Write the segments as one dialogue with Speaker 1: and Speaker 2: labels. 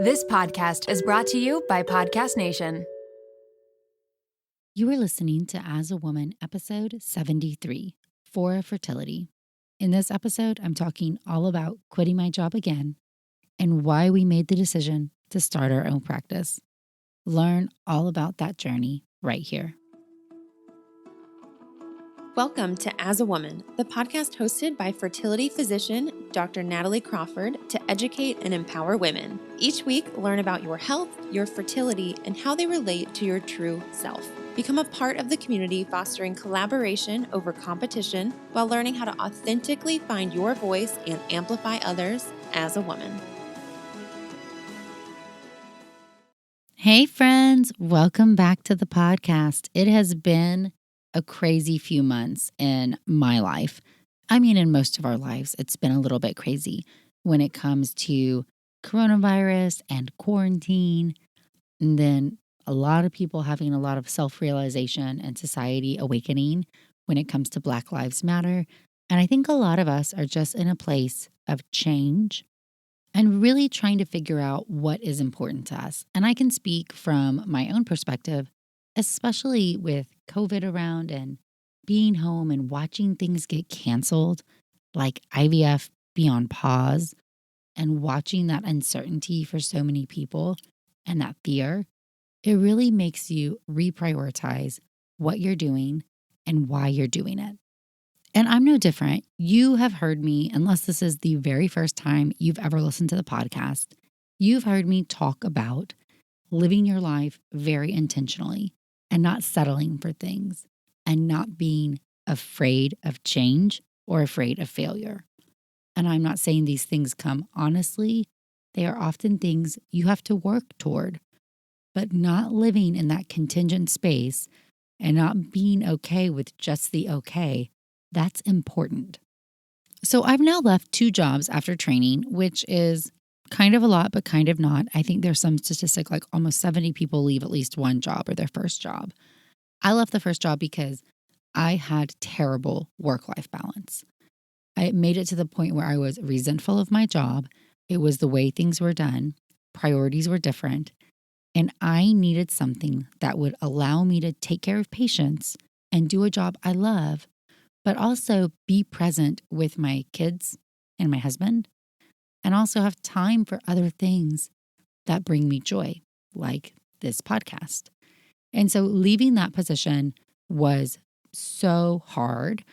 Speaker 1: This podcast is brought to you by Podcast Nation.
Speaker 2: You are listening to As a Woman, episode 73, Fora Fertility. In this episode, I'm talking all about quitting my job again and why we made the decision to start our own practice. Learn all about that journey right here.
Speaker 3: Welcome to As a Woman, the podcast hosted by fertility physician Dr. Natalie Crawford to educate and empower women. Each week, learn about your health, your fertility, and how they relate to your true self. Become a part of the community fostering collaboration over competition while learning how to authentically find your voice and amplify others as a woman.
Speaker 2: Hey friends, welcome back to the podcast. It has been a crazy few months in my life. I mean, in most of our lives, it's been a little bit crazy when it comes to coronavirus and quarantine, and then a lot of people having a lot of self-realization and society awakening when it comes to Black Lives Matter. And I think a lot of us are just in a place of change and really trying to figure out what is important to us. And I can speak from my own perspective, especially with COVID around and being home and watching things get canceled, like IVF be on pause, and watching that uncertainty for so many people and that fear. It really makes you reprioritize what you're doing and why you're doing it. And I'm no different. You have heard me, unless this is the very first time you've ever listened to the podcast, you've heard me talk about living your life very intentionally and not settling for things and not being afraid of change or afraid of failure. And I'm not saying these things come honestly. They are often things you have to work toward, but not living in that contingent space and not being okay with just the okay, that's important. So I've now left 2 jobs after training, which is kind of a lot, but kind of not. I think there's some statistic like almost 70 people leave at least one job or their first job. I left the first job because I had terrible work-life balance. I made it to the point where I was resentful of my job. It was the way things were done. Priorities were different. And I needed something that would allow me to take care of patients and do a job I love, but also be present with my kids and my husband, and also have time for other things that bring me joy, like this podcast. And so leaving that position was so hard.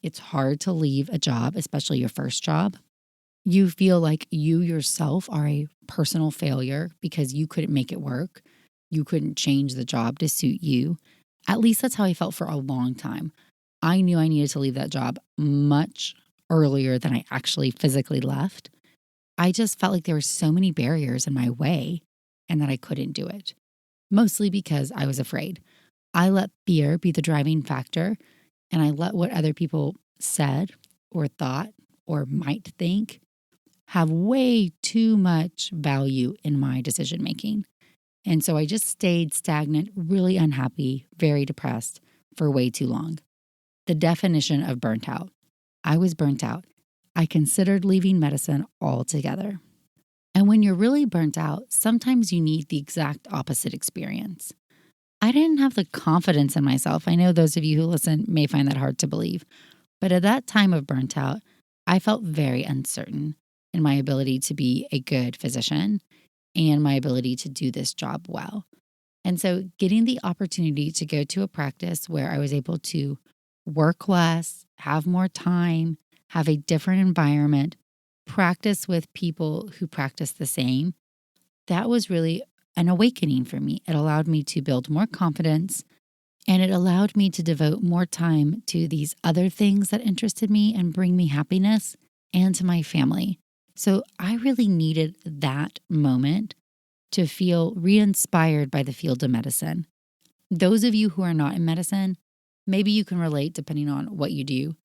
Speaker 2: It's hard to leave a job, especially your first job. You feel like you yourself are a personal failure because you couldn't make it work. You couldn't change the job to suit you. At least that's how I felt for a long time. I knew I needed to leave that job much earlier than I actually physically left. I just felt like there were so many barriers in my way and that I couldn't do it, mostly because I was afraid. I let fear be the driving factor, and I let what other people said or thought or might think have way too much value in my decision making. And so I just stayed stagnant, really unhappy, very depressed for way too long. The definition of burnt out. I was burnt out. I considered leaving medicine altogether. And when you're really burnt out, sometimes you need the exact opposite experience. I didn't have the confidence in myself. I know those of you who listen may find that hard to believe. But at that time of burnt out, I felt very uncertain in my ability to be a good physician and my ability to do this job well. And so getting the opportunity to go to a practice where I was able to work less, have more time, have a different environment, practice with people who practice the same, that was really an awakening for me. It allowed me to build more confidence, and it allowed me to devote more time to these other things that interested me and bring me happiness and to my family. So I really needed that moment to feel re-inspired by the field of medicine. Those of you who are not in medicine, maybe you can relate depending on what you do.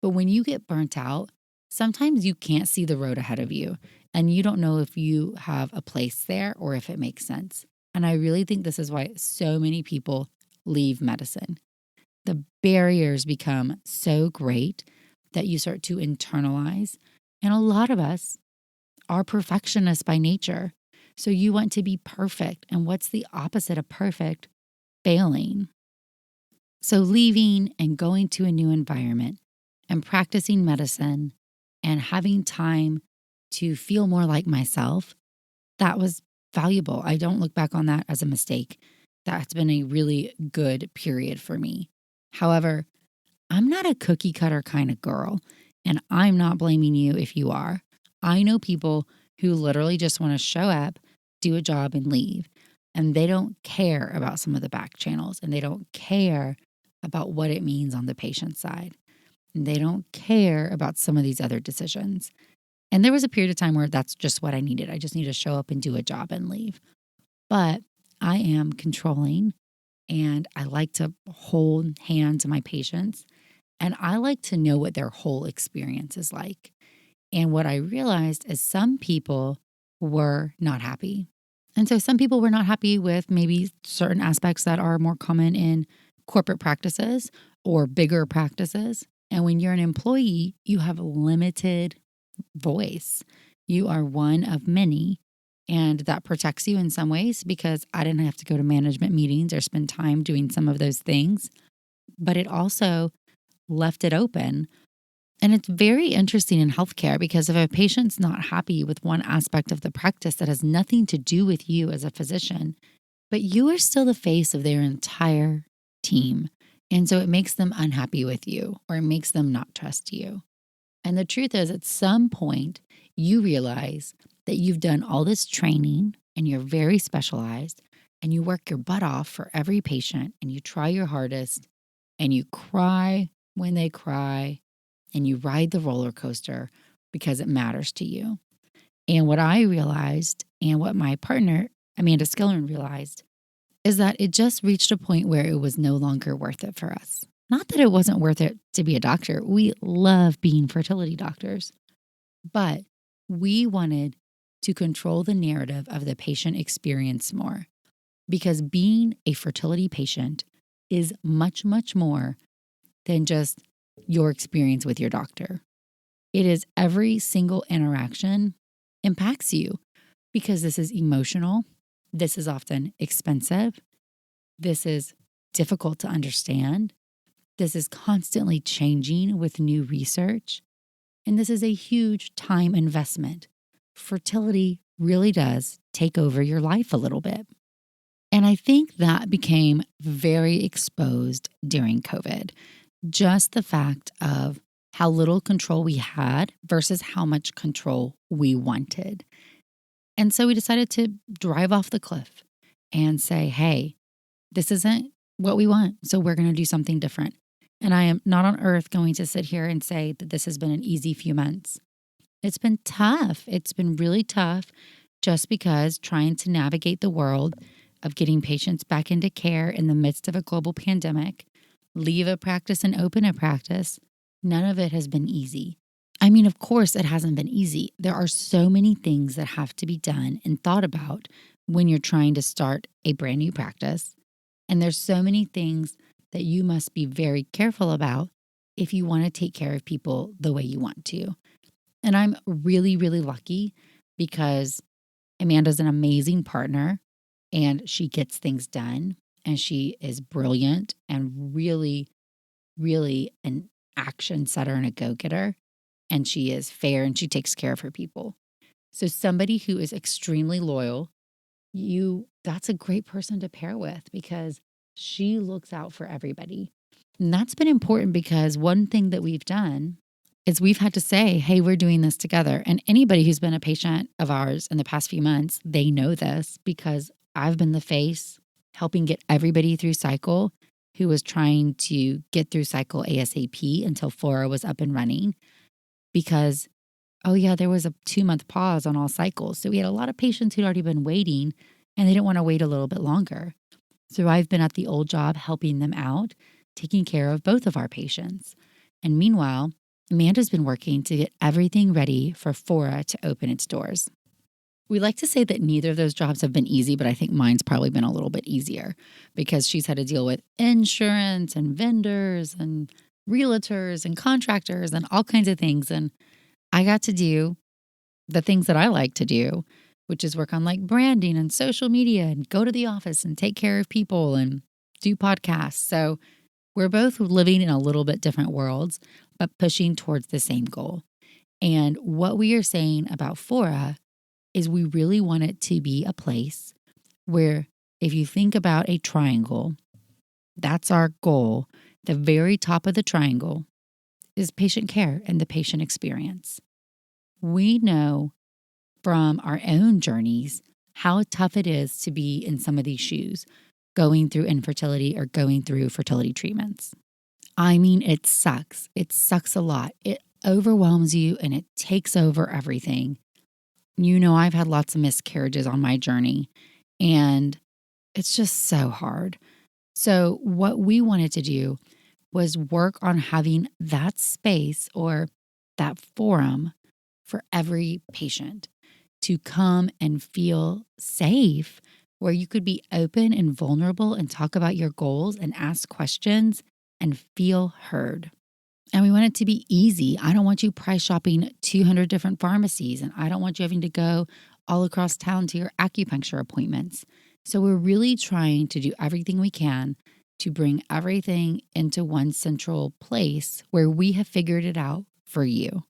Speaker 2: But when you get burnt out, sometimes you can't see the road ahead of you and you don't know if you have a place there or if it makes sense. And I really think this is why so many people leave medicine. The barriers become so great that you start to internalize. And a lot of us are perfectionists by nature. So you want to be perfect. And what's the opposite of perfect? Failing. So leaving and going to a new environment and practicing medicine and having time to feel more like myself, that was valuable. I don't look back on that as a mistake. That's been a really good period for me. However, I'm not a cookie cutter kind of girl, and I'm not blaming you if you are. I know people who literally just want to show up, do a job, and leave. And they don't care about some of the back channels, and they don't care about what it means on the patient side. And they don't care about some of these other decisions. And there was a period of time where that's just what I needed. I just need to show up and do a job and leave. But I am controlling, and I like to hold hands to my patients. And I like to know what their whole experience is like. And what I realized is some people were not happy. And so some people were not happy with maybe certain aspects that are more common in corporate practices or bigger practices. And when you're an employee, you have limited voice. You are one of many. And that protects you in some ways because I didn't have to go to management meetings or spend time doing some of those things. But it also left it open. And it's very interesting in healthcare because if a patient's not happy with one aspect of the practice that has nothing to do with you as a physician, but you are still the face of their entire team. And so it makes them unhappy with you or it makes them not trust you. And the truth is, at some point, you realize that you've done all this training and you're very specialized and you work your butt off for every patient and you try your hardest and you cry when they cry and you ride the roller coaster because it matters to you. And what I realized and what my partner, Amanda Skillern, realized is that it just reached a point where it was no longer worth it for us. Not that it wasn't worth it to be a doctor. We love being fertility doctors, but we wanted to control the narrative of the patient experience more because being a fertility patient is much, much more than just your experience with your doctor. It is every single interaction impacts you because this is emotional. This is often expensive. This is difficult to understand. This is constantly changing with new research. And this is a huge time investment. Fertility really does take over your life a little bit. And I think that became very exposed during COVID. Just the fact of how little control we had versus how much control we wanted. And so we decided to drive off the cliff and say, hey, this isn't what we want, so we're going to do something different. And I am not on earth going to sit here and say that this has been an easy few months. It's been tough. It's been really tough just because trying to navigate the world of getting patients back into care in the midst of a global pandemic, leave a practice and open a practice, none of it has been easy. I mean, of course, it hasn't been easy. There are so many things that have to be done and thought about when you're trying to start a brand new practice. And there's so many things that you must be very careful about if you want to take care of people the way you want to. And I'm really, really lucky because Amanda's an amazing partner and she gets things done and she is brilliant and really, really an action setter and a go-getter. And she is fair and she takes care of her people. So somebody who is extremely loyal, that's a great person to pair with because she looks out for everybody. And that's been important because one thing that we've done is we've had to say, hey, we're doing this together. And anybody who's been a patient of ours in the past few months, they know this because I've been the face helping get everybody through cycle who was trying to get through cycle ASAP until Fora was up and running because, oh yeah, there was a 2-month pause on all cycles. So we had a lot of patients who'd already been waiting and they didn't want to wait a little bit longer. So I've been at the old job helping them out, taking care of both of our patients. And meanwhile, Amanda's been working to get everything ready for Fora to open its doors. We like to say that neither of those jobs have been easy, but I think mine's probably been a little bit easier because she's had to deal with insurance and vendors and realtors and contractors and all kinds of things. And I got to do the things that I like to do, which is work on like branding and social media and go to the office and take care of people and do podcasts. So we're both living in a little bit different worlds, but pushing towards the same goal. And what we are saying about Fora is we really want it to be a place where if you think about a triangle, that's our goal. The very top of the triangle is patient care and the patient experience. We know from our own journeys how tough it is to be in some of these shoes, going through infertility or going through fertility treatments. I mean, it sucks. It sucks a lot. It overwhelms you and it takes over everything. You know, I've had lots of miscarriages on my journey, and it's just so hard. So what we wanted to do was work on having that space or that forum for every patient to come and feel safe, where you could be open and vulnerable and talk about your goals and ask questions and feel heard. And we want it to be easy. I don't want you price shopping 200 different pharmacies, and I don't want you having to go all across town to your acupuncture appointments. So we're really trying to do everything we can to bring everything into one central place where we have figured it out for you.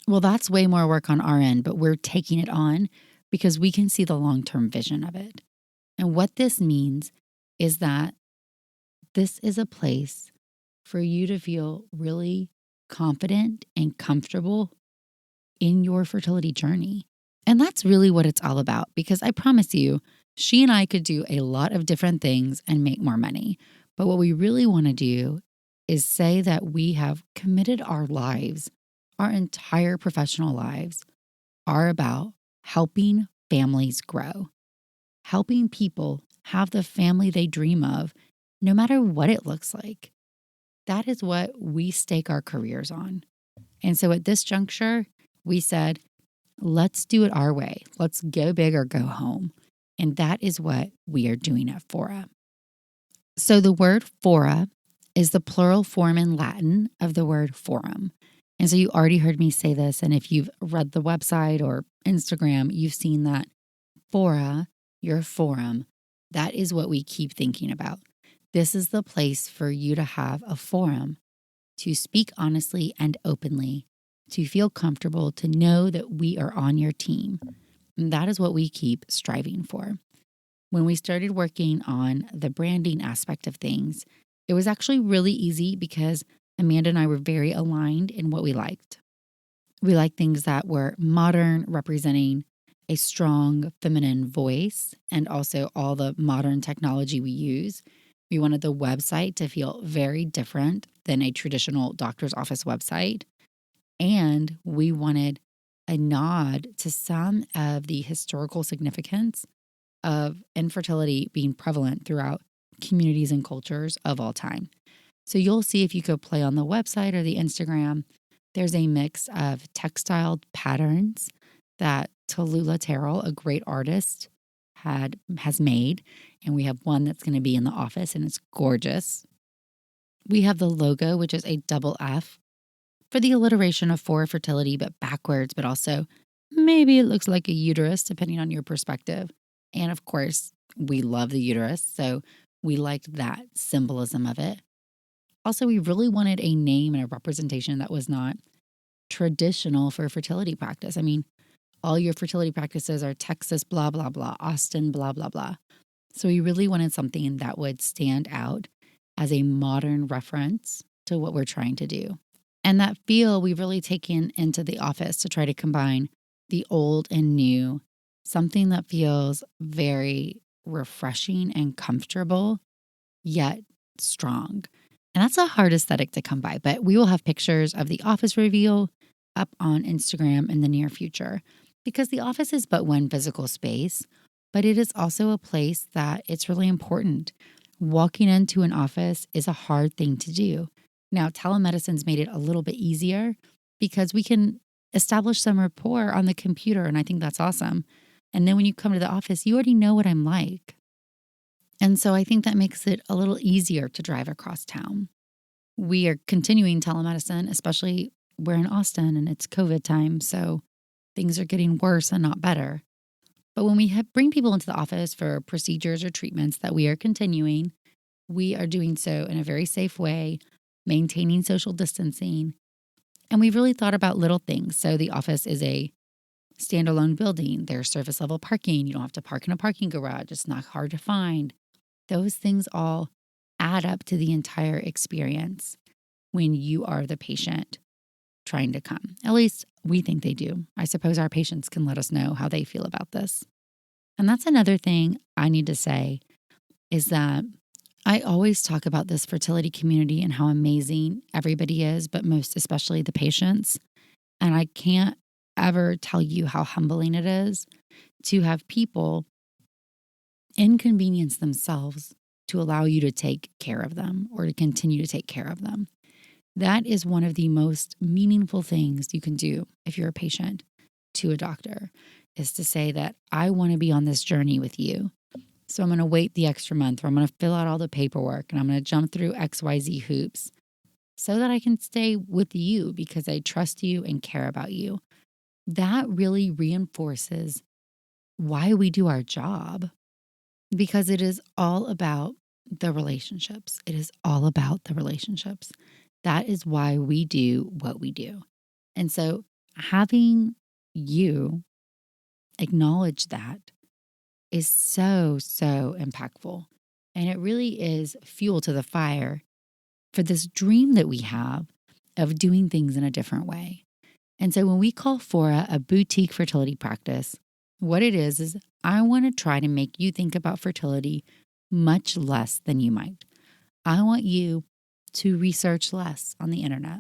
Speaker 2: Well, that's way more work on our end, but we're taking it on because we can see the long-term vision of it. And what this means is that this is a place for you to feel really confident and comfortable in your fertility journey. And that's really what it's all about, because I promise you, she and I could do a lot of different things and make more money. But what we really want to do is say that we have committed our lives, our entire professional lives are about helping families grow, helping people have the family they dream of, no matter what it looks like. That is what we stake our careers on. And so at this juncture, we said, let's do it our way. Let's go big or go home. And that is what we are doing at Fora. So the word fora is the plural form in Latin of the word forum. And so you already heard me say this. And if you've read the website or Instagram, you've seen that Fora, your forum, that is what we keep thinking about. This is the place for you to have a forum, to speak honestly and openly, to feel comfortable, to know that we are on your team. And that is what we keep striving for. When we started working on the branding aspect of things, it was actually really easy because Amanda and I were very aligned in what we liked. We liked things that were modern, representing a strong feminine voice, and also all the modern technology we use. We wanted the website to feel very different than a traditional doctor's office website. And we wanted a nod to some of the historical significance of infertility being prevalent throughout communities and cultures of all time. So you'll see if you go play on the website or the Instagram, there's a mix of textile patterns that Tallulah Terrell, a great artist, has made. And we have one that's going to be in the office, and it's gorgeous. We have the logo, which is a double F for the alliteration of Fora Fertility, but backwards, but also maybe it looks like a uterus, depending on your perspective. And of course, we love the uterus, so we liked that symbolism of it. Also, we really wanted a name and a representation that was not traditional for fertility practice. I mean, all your fertility practices are Texas, blah, blah, blah, Austin, blah, blah, blah. So we really wanted something that would stand out as a modern reference to what we're trying to do. And that feel we've really taken into the office to try to combine the old and new, something that feels very refreshing and comfortable, yet strong. And that's a hard aesthetic to come by, but we will have pictures of the office reveal up on Instagram in the near future, because the office is but one physical space, but it is also a place that it's really important. Walking into an office is a hard thing to do. Now, telemedicine's made it a little bit easier because we can establish some rapport on the computer, and I think that's awesome. And then when you come to the office, you already know what I'm like. And so I think that makes it a little easier to drive across town. We are continuing telemedicine, especially we're in Austin and it's COVID time, so things are getting worse and not better. But when we bring people into the office for procedures or treatments that we are continuing, we are doing so in a very safe way, maintaining social distancing. And we've really thought about little things. So the office is a standalone building. There's surface level parking. You don't have to park in a parking garage. It's not hard to find. Those things all add up to the entire experience when you are the patient trying to come. At least we think they do. I suppose our patients can let us know how they feel about this. And that's another thing I need to say is that I always talk about this fertility community and how amazing everybody is, but most especially the patients. And I can't ever tell you how humbling it is to have people inconvenience themselves to allow you to take care of them or to continue to take care of them. That is one of the most meaningful things you can do if you're a patient to a doctor, is to say that I want to be on this journey with you. So I'm going to wait the extra month, or I'm going to fill out all the paperwork, and I'm going to jump through XYZ hoops so that I can stay with you because I trust you and care about you. That really reinforces why we do our job, because it is all about the relationships. It is all about the relationships. That is why we do what we do. And so having you acknowledge that is so, so impactful. And it really is fuel to the fire for this dream that we have of doing things in a different way. And so when we call Fora a boutique fertility practice, what it is I want to try to make you think about fertility much less than you might. I want you to research less on the internet.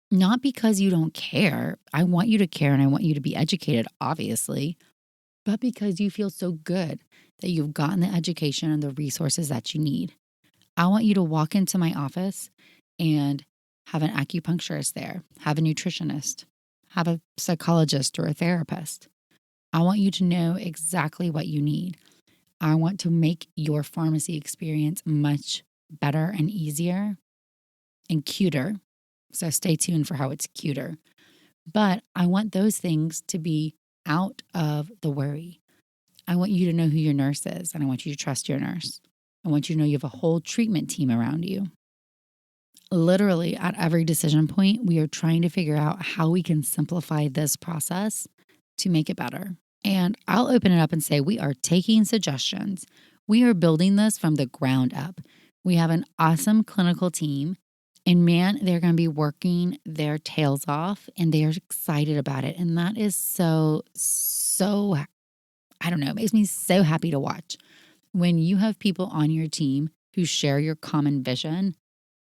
Speaker 2: Not because you don't care. I want you to care and I want you to be educated, obviously, but because you feel so good that you've gotten the education and the resources that you need. I want you to walk into my office and have an acupuncturist there, have a nutritionist, have a psychologist or a therapist. I want you to know exactly what you need. I want to make your pharmacy experience much better and easier and cuter. So stay tuned for how it's cuter. But I want those things to be out of the worry. I want you to know who your nurse is, and I want you to trust your nurse. I want you to know you have a whole treatment team around you. Literally, at every decision point, we are trying to figure out how we can simplify this process to make it better. And I'll open it up and say, we are taking suggestions. We are building this from the ground up. We have an awesome clinical team, and man, they're going to be working their tails off and they are excited about it. And that is so, I don't know, it makes me so happy to watch when you have people on your team who share your common vision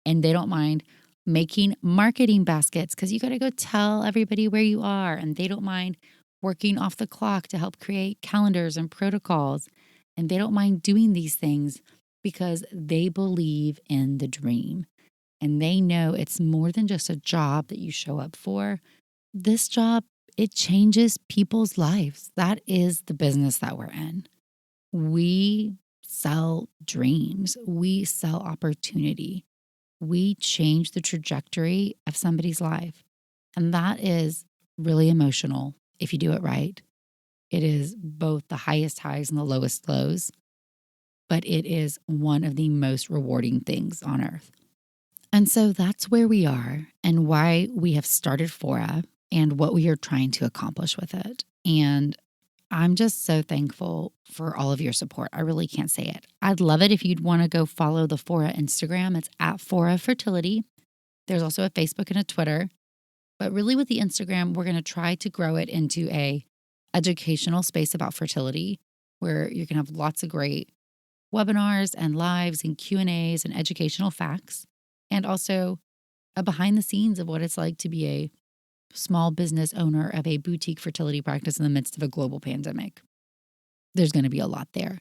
Speaker 2: and they don't mind making marketing baskets because you got to go tell everybody where you are, and they don't mind working off the clock to help create calendars and protocols, and they don't mind doing these things because they believe in the dream and they know it's more than just a job that you show up for. This job, it changes people's lives. That is the business that we're in. We sell dreams. We sell opportunity. We change the trajectory of somebody's life. And that is really emotional if you do it right. It is both the highest highs and the lowest lows, but it is one of the most rewarding things on earth. And so that's where we are and why we have started Fora and what we are trying to accomplish with it. And I'm just so thankful for all of your support. I really can't say it. I'd love it if you'd want to go follow the Fora Instagram. It's at Fora Fertility. There's also a Facebook and a Twitter. But really with the Instagram, we're going to try to grow it into a educational space about fertility where you can have lots of great webinars and lives and Q&As and educational facts, and also a behind the scenes of what it's like to be a small business owner of a boutique fertility practice in the midst of a global pandemic. There's going to be a lot there.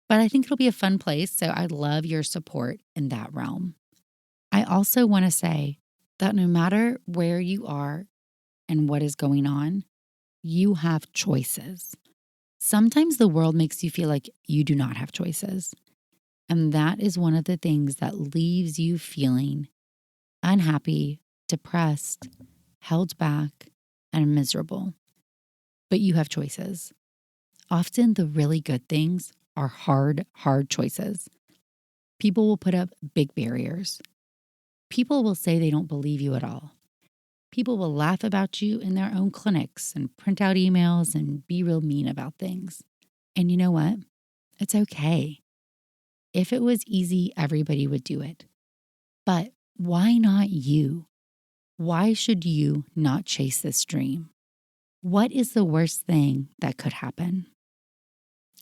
Speaker 2: But I think it'll be a fun place, so I'd love your support in that realm. I also want to say that no matter where you are and what is going on, you have choices. Sometimes the world makes you feel like you do not have choices. And that is one of the things that leaves you feeling unhappy, depressed, held back, and miserable. But you have choices. often the really good things are hard choices. People will put up big barriers. People will say they don't believe you at all. People will laugh about you in their own clinics and print out emails and be real mean about things. And you know what? It's okay. If it was easy, everybody would do it. But why not you? Why should you not chase this dream? What is the worst thing that could happen?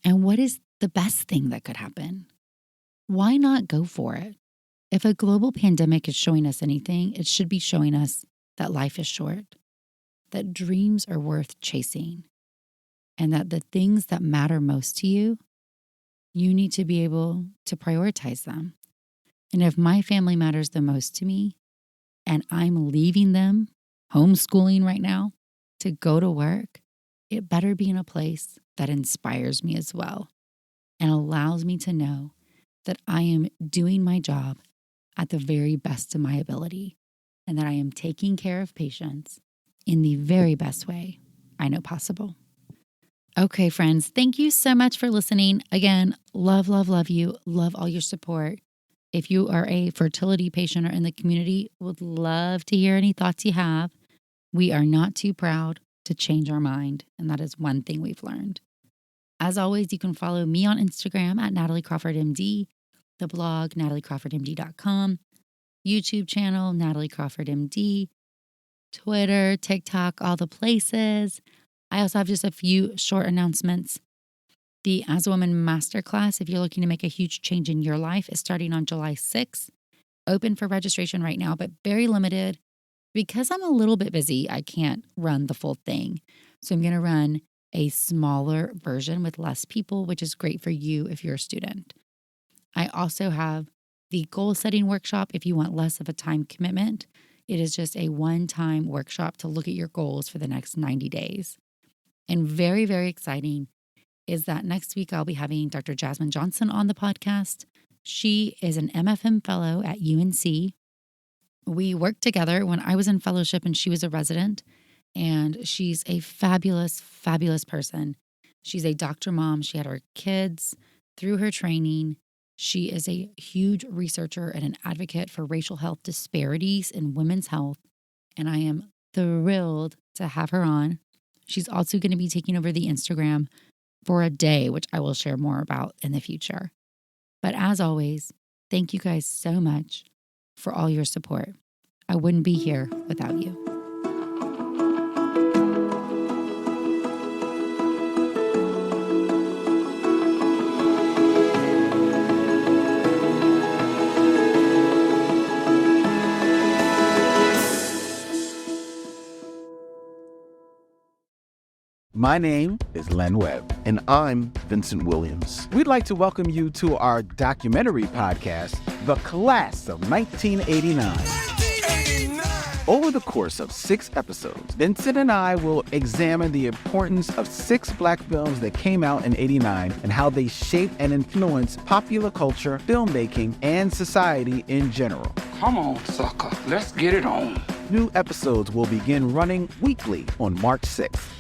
Speaker 2: And what is the best thing that could happen? Why not go for it? If a global pandemic is showing us anything, it should be showing us that life is short, that dreams are worth chasing, and that the things that matter most to you, you need to be able to prioritize them. And if my family matters the most to me, and I'm leaving them, homeschooling right now, to go to work, it better be in a place that inspires me as well and allows me to know that I am doing my job at the very best of my ability and that I am taking care of patients in the very best way I know possible. Okay, friends, thank you so much for listening. Again, love you. Love all your support. If you are a fertility patient or in the community, would love to hear any thoughts you have. We are not too proud to change our mind, and that is one thing we've learned. As always, you can follow me on Instagram at Natalie Crawford MD, the blog nataliecrawfordmd.com, YouTube channel Natalie Crawford MD, Twitter, TikTok, all the places. I also have just a few short announcements. The As a Woman Masterclass, if you're looking to make a huge change in your life, is starting on July 6th. Open for registration right now, but very limited. Because I'm a little bit busy, I can't run the full thing. So I'm going to run a smaller version with less people, which is great for you if you're a student. I also have the goal setting workshop if you want less of a time commitment. It is just a one-time workshop to look at your goals for the next 90 days. And very, very exciting is that next week I'll be having Dr. Jasmine Johnson on the podcast. She is an MFM fellow at UNC. We worked together when I was in fellowship and she was a resident, and she's a fabulous, fabulous person. She's a doctor mom. She had her kids through her training. She is a huge researcher and an advocate for racial health disparities in women's health, and I am thrilled to have her on. She's also going to be taking over the Instagram for a day, which I will share more about in the future. But as always, thank you guys so much for all your support. I wouldn't be here without you.
Speaker 4: My name is Len Webb.
Speaker 5: And I'm Vincent Williams.
Speaker 4: We'd like to welcome you to our documentary podcast, The Class of 1989. Over the course of 6 episodes, Vincent and I will examine the importance of 6 Black films that came out in '89 and how they shaped and influenced popular culture, filmmaking, and society in general.
Speaker 6: Come on, sucker. Let's get it on.
Speaker 4: New episodes will begin running weekly on March 6th.